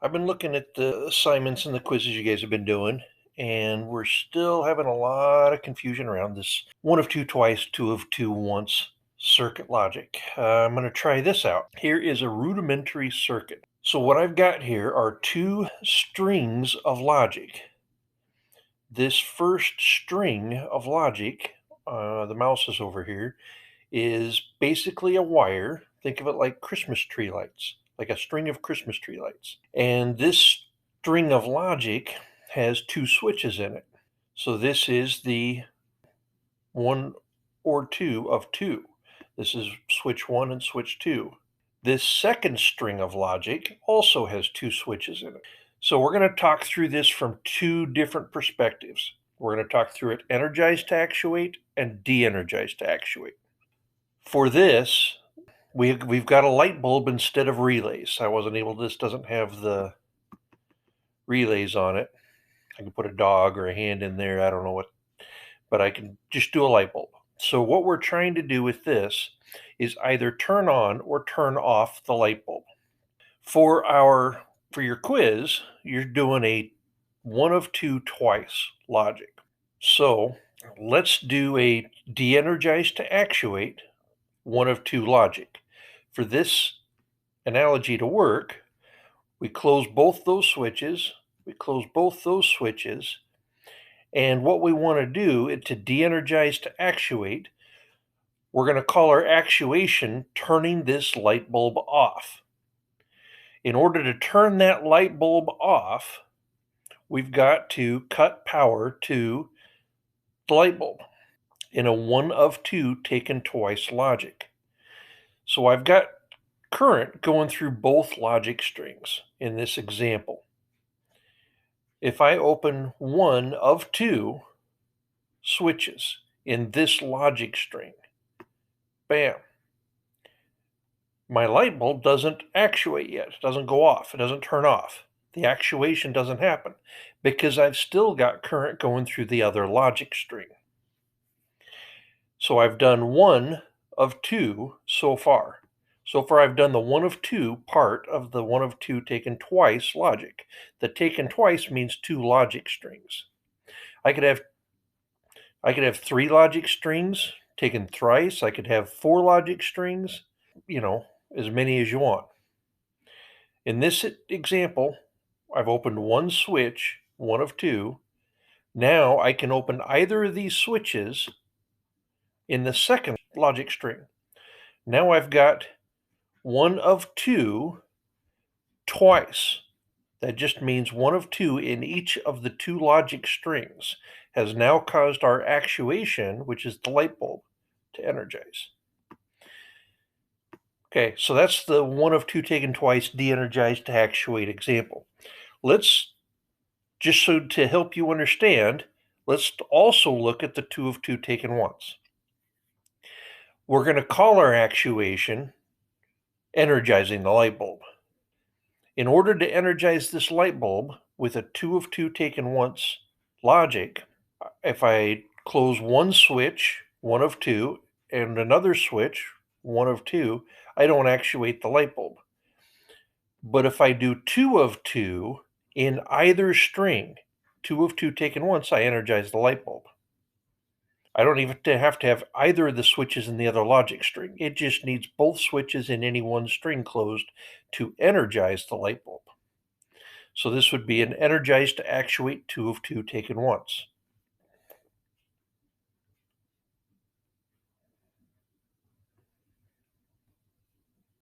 I've been looking at the assignments and the quizzes you guys have been doing, and we're still having a lot of confusion around this one of two twice, two of two once circuit logic. I'm going to try this out. Here is a rudimentary circuit. So what I've got here are two strings of logic. This first string of logic, the mouse is over here, is basically a wire. Think of it like Christmas tree lights, like a string of Christmas tree lights. And this string of logic has two switches in it. So this is the one or two of two. This is switch one and switch two. This second string of logic also has two switches in it. So we're going to talk through this from two different perspectives. We're going to talk through it energized to actuate and de-energized to actuate. For this, we've got a light bulb instead of relays. I wasn't able, this doesn't have the relays on it. I can put a dog or a hand in there, I don't know what, but I can just do a light bulb. So what we're trying to do with this is either turn on or turn off the light bulb. For your quiz, you're doing a one of two twice logic. So let's do a de-energized to actuate one of two logic. For this analogy to work, we close both those switches, and what we want to do is to de-energize to actuate, we're going to call our actuation turning this light bulb off. In order to turn that light bulb off, we've got to cut power to the light bulb in a one of two taken twice logic. So I've got current going through both logic strings in this example. If I open one of two switches in this logic string, bam, my light bulb doesn't actuate yet. It doesn't go off. It doesn't turn off. The actuation doesn't happen because I've still got current going through the other logic string. So I've done one of two so far. So far I've done the one of two part of the one of two taken twice logic. The taken twice means two logic strings. I could have three logic strings taken thrice. I could have four logic strings, as many as you want. In this example, I've opened one switch, one of two. Now I can open either of these switches in the second logic string. Now I've got one of two twice. That just means one of two in each of the two logic strings has now caused our actuation, which is the light bulb, to energize. Okay, so that's the one of two taken twice de-energized to actuate example. Let's, just so to help you understand, let's also look at the two of two taken once. We're going to call our actuation energizing the light bulb. In order to energize this light bulb with a two of two taken once logic, if I close one switch, one of two, and another switch, one of two, I don't actuate the light bulb. But if I do two of two in either string, two of two taken once, I energize the light bulb. I don't even have to have either of the switches in the other logic string. It just needs both switches in any one string closed to energize the light bulb. So this would be an energized to actuate two of two taken once.